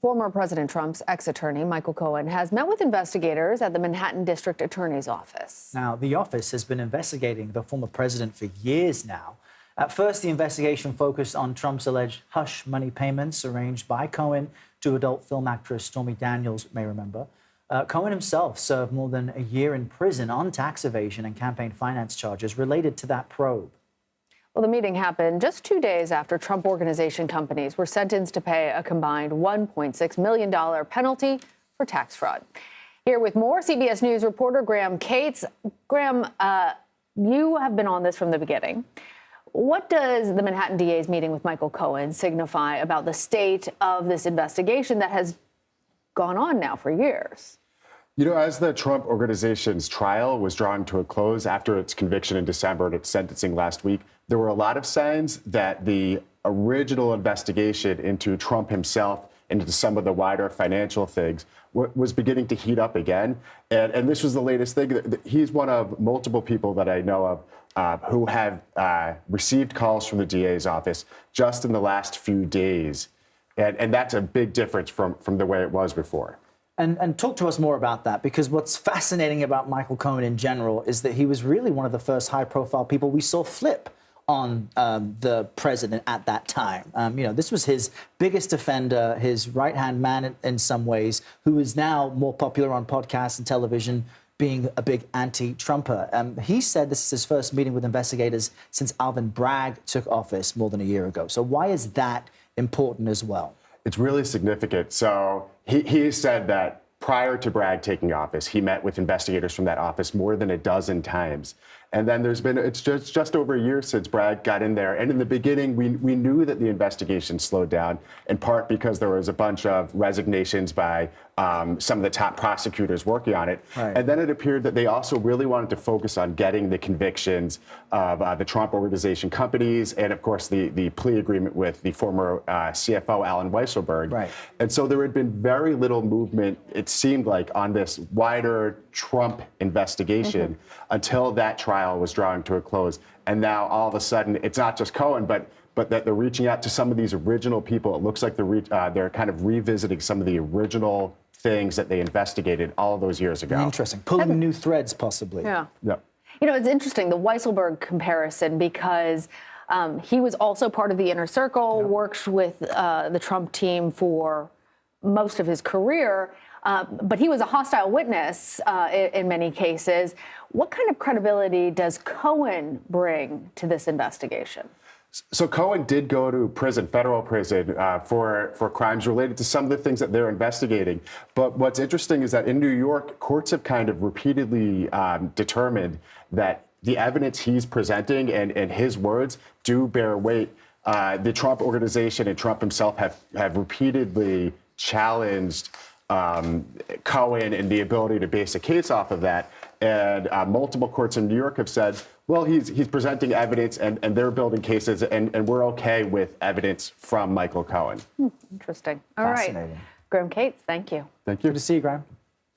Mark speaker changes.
Speaker 1: Former President Trump's ex-attorney, Michael Cohen, has met with investigators at the Manhattan District Attorney's Office.
Speaker 2: Now, the office has been investigating the former president for years now. At first, the investigation focused on Trump's alleged hush money payments arranged by Cohen to adult film actress Stormy Daniels, you may remember. Cohen himself served more than a year in prison on tax evasion and campaign finance charges related to that probe.
Speaker 1: Well, the meeting happened just 2 days after Trump Organization companies were sentenced to pay a combined $1.6 million penalty for tax fraud. Here with more, CBS News reporter Graham Cates. Graham, you have been on this from the beginning. What does the Manhattan DA's meeting with Michael Cohen signify about the state of this investigation that has gone on now for years?
Speaker 3: You know, as the Trump Organization's trial was drawing to a close after its conviction in December and its sentencing last week, there were a lot of signs that the original investigation into Trump himself and into some of the wider financial things was beginning to heat up again. And this was the latest thing. He's one of multiple people that I know of who have received calls from the DA's office just in the last few days. And that's a big difference from the way it was before.
Speaker 2: And talk to us more about that, because what's fascinating about Michael Cohen in general is that he was really one of the first high-profile people we saw flip on the president at that time. This was his biggest defender, his right-hand man in some ways, who is now more popular on podcasts and television, being a big anti-Trumper. He said this is his first meeting with investigators since Alvin Bragg took office more than a year ago. So why is that important as well?
Speaker 3: It's really significant. So he said that prior to Bragg taking office, he met with investigators from that office more than a dozen times. And then it's just over a year since Bragg got in there. And in the beginning, we knew that the investigation slowed down, in part because there was a bunch of resignations by some of the top prosecutors working on it.
Speaker 2: Right.
Speaker 3: And then it appeared that they also really wanted to focus on getting the convictions of the Trump Organization companies and, of course, the plea agreement with the former CFO, Alan Weisselberg.
Speaker 2: Right.
Speaker 3: And so there had been very little movement, it seemed like, on this wider Trump investigation until that trial was drawing to a close. And now all of a sudden, it's not just Cohen, but that they're reaching out to some of these original people. It looks like they're kind of revisiting some of the original things that they investigated all of those years ago.
Speaker 2: Interesting. Pulling new threads, possibly.
Speaker 1: Yeah.
Speaker 3: Yep.
Speaker 1: You know, it's interesting, the Weisselberg comparison, because he was also part of the inner circle, worked with the Trump team for most of his career. But he was a hostile witness in many cases. What kind of credibility does Cohen bring to this investigation?
Speaker 3: So Cohen did go to prison, federal prison, for crimes related to some of the things that they're investigating. But what's interesting is that in New York, courts have kind of repeatedly determined that the evidence he's presenting and his words do bear weight. The Trump Organization and Trump himself have repeatedly challenged Cohen and the ability to base a case off of that. And multiple courts in New York have said, well, he's presenting evidence and they're building cases and we're okay with evidence from Michael Cohen.
Speaker 1: Interesting. All right. Graham Cates, thank you.
Speaker 3: Thank you.
Speaker 2: Good to see you, Graham.